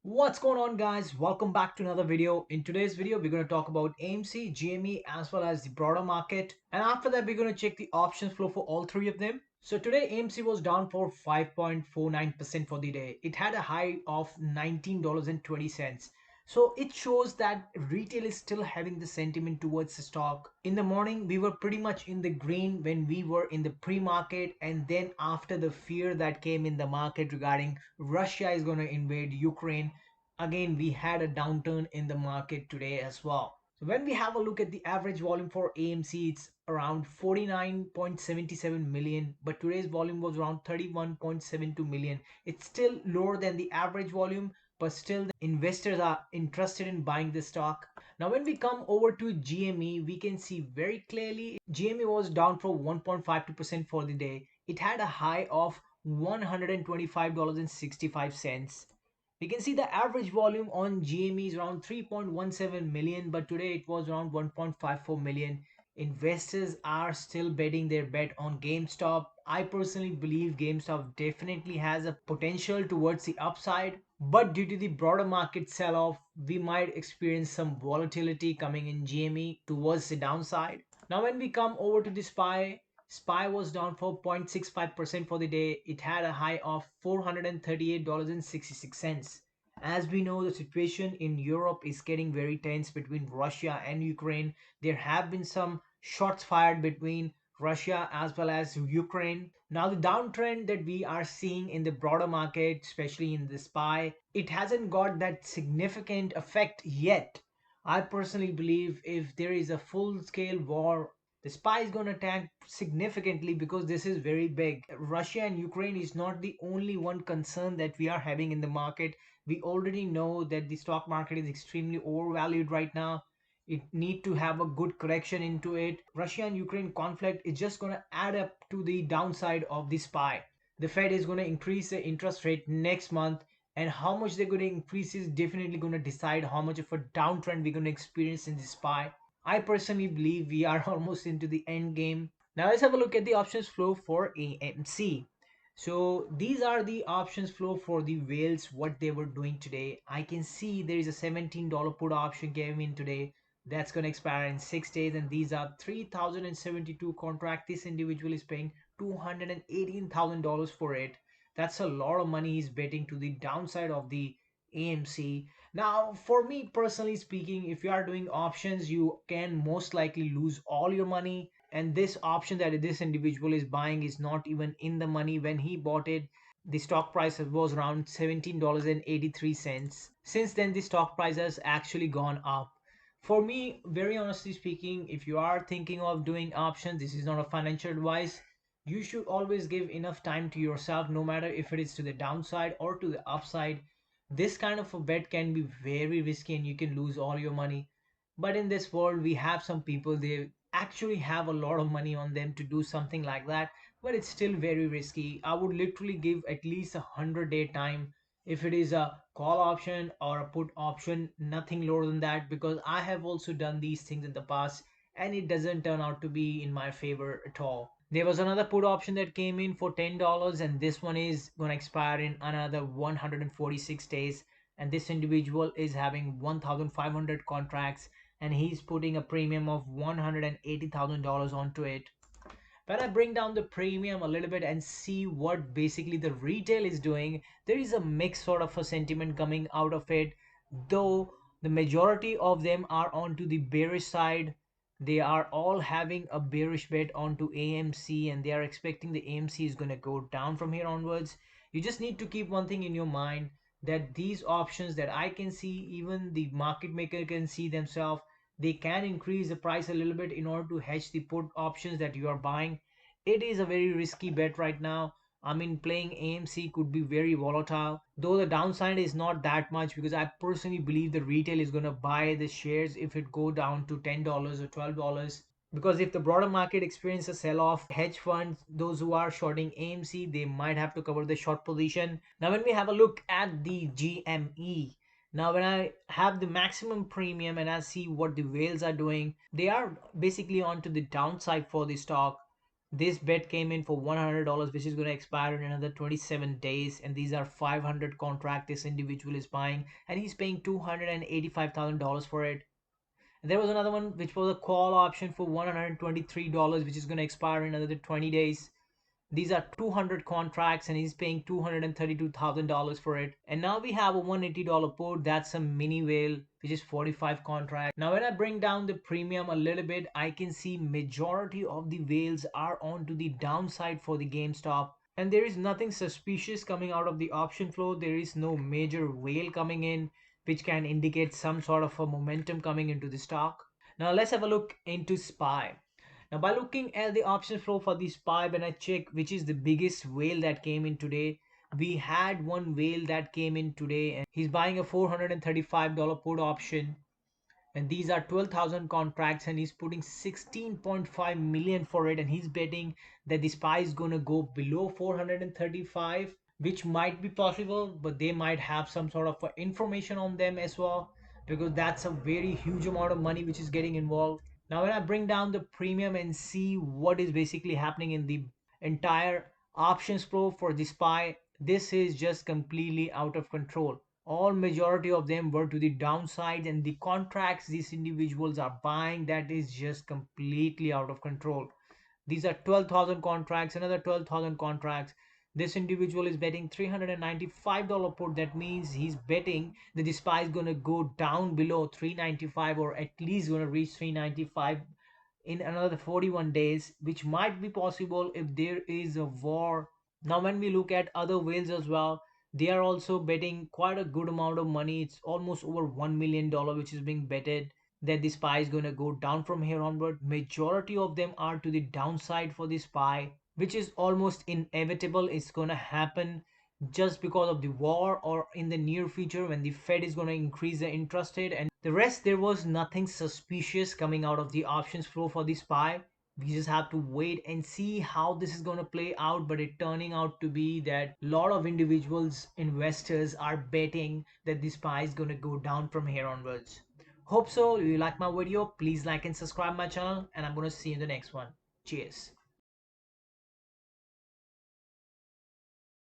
What's going on, guys? Welcome back to another video. In today's video we're going to talk about AMC, GME as well as the broader market, and after that we're going to check the options flow for all three of them. So today AMC was down for 5.49% for the day. It had a high of $19.20. So it shows that retail is still having the sentiment towards the stock. In the morning we were pretty much in the green when we were in the pre-market, and then after the fear that came in the market regarding Russia is going to invade Ukraine, again we had a downturn in the market today as well. So when we have a look at the average volume for AMC, it's around 49.77 million, but today's volume was around 31.72 million. It's still lower than the average volume, but still the investors are interested in buying the stock. Now when we come over to GME, we can see very clearly GME was down for 1.52% for the day. It had a high of $125.65. We can see the average volume on GME is around 3.17 million, but today it was around 1.54 million. Investors are still betting their bet on GameStop. I personally believe GameStop definitely has a potential towards the upside, but due to the broader market sell-off, we might experience some volatility coming in GME towards the downside. Now when we come over to the SPY was down 4.65% for the day. It had a high of $438.66. As we know, the situation in Europe is getting very tense between Russia and Ukraine. There have been some shots fired between Russia as well as Ukraine. Now, the downtrend that we are seeing in the broader market, especially in the SPY, it hasn't got that significant effect yet. I personally believe if there is a full scale war, the SPY is going to tank significantly because this is very big. Russia and Ukraine is not the only one concern that we are having in the market. We already know that the stock market is extremely overvalued right now. It need to have a good correction into it. Russia and Ukraine conflict is just going to add up to the downside of the SPY. The Fed is going to increase the interest rate next month, and how much they're going to increase is definitely going to decide how much of a downtrend we're going to experience in the SPY. I personally believe we are almost into the end game. Now let's have a look at the options flow for AMC. So these are the options flow for the whales, what they were doing today. I can see there is a $17 put option came in today. That's going to expire in 6 days, and these are 3,072 contract. This individual is paying $218,000 for it. That's a lot of money he's betting to the downside of the AMC. Now, for me personally speaking, if you are doing options, you can most likely lose all your money. And this option that this individual is buying is not even in the money. When he bought it, the stock price was around $17.83. Since then, the stock price has actually gone up. For me, very honestly speaking, if you are thinking of doing options, this is not a financial advice. You should always give enough time to yourself, no matter if it is to the downside or to the upside. This kind of a bet can be very risky and you can lose all your money. But in this world, we have some people, they actually have a lot of money on them to do something like that, but it's still very risky. I would literally give at least 100-day time if it is a call option or a put option, nothing lower than that, because I have also done these things in the past and it doesn't turn out to be in my favor at all. There was another put option that came in for $10, and this one is going to expire in another 146 days, and this individual is having 1,500 contracts and he's putting a premium of $180,000 onto it. When I bring down the premium a little bit and see what basically the retail is doing, there is a mixed sort of a sentiment coming out of it. Though the majority of them are onto the bearish side, they are all having a bearish bet onto AMC and they are expecting the AMC is going to go down from here onwards. You just need to keep one thing in your mind, that these options that I can see, even the market maker can see themselves, they can increase the price a little bit in order to hedge the put options that you are buying. It is a very risky bet right now. I mean, playing AMC could be very volatile, though the downside is not that much, because I personally believe the retail is going to buy the shares if it go down to $10 or $12. Because if the broader market experiences a sell-off, hedge funds, those who are shorting AMC, they might have to cover the short position. Now when we have a look at the GME, now when I have the maximum premium and I see what the whales are doing, they are basically onto the downside for the stock. This bet came in for $100, which is going to expire in another 27 days. And these are 500 contract this individual is buying, and he's paying $285,000 for it. And there was another one which was a call option for $123, which is going to expire in another 20 days. These are 200 contracts, and he's paying $232,000 for it. And now we have a $180 put. That's a mini whale, which is 45 contracts. Now when I bring down the premium a little bit, I can see majority of the whales are on to the downside for the GameStop. And there is nothing suspicious coming out of the option flow. There is no major whale coming in which can indicate some sort of a momentum coming into the stock. Now let's have a look into SPY. Now, by looking at the option flow for the SPY, when I check which is the biggest whale that came in today, we had one whale that came in today, and he's buying a $435 put option. And these are 12,000 contracts, and he's putting 16.5 million for it, and he's betting that the SPY is gonna go below 435, which might be possible, but they might have some sort of information on them as well, because that's a very huge amount of money which is getting involved. Now when I bring down the premium and see what is basically happening in the entire options flow for the SPY, this is just completely out of control. All majority of them were to the downside, and the contracts these individuals are buying, that is just completely out of control. These are 12,000 contracts, another 12,000 contracts. This individual is betting $395 put. That means he's betting that the SPY is going to go down below 395, or at least going to reach 395 in another 41 days, which might be possible if there is a war. Now when we look at other whales as well, they are also betting quite a good amount of money. It's almost over $1 million which is being betted that the SPY is going to go down from here onward. Majority of them are to the downside for the SPY, which is almost inevitable. It's going to happen just because of the war, or in the near future when the Fed is going to increase the interest rate. And the rest, there was nothing suspicious coming out of the options flow for the SPY. We just have to wait and see how this is going to play out, but it turning out to be that a lot of individuals, investors are betting that the SPY is going to go down from here onwards. Hope so. If you like my video, please like and subscribe my channel, and I'm going to see you in the next one. Cheers.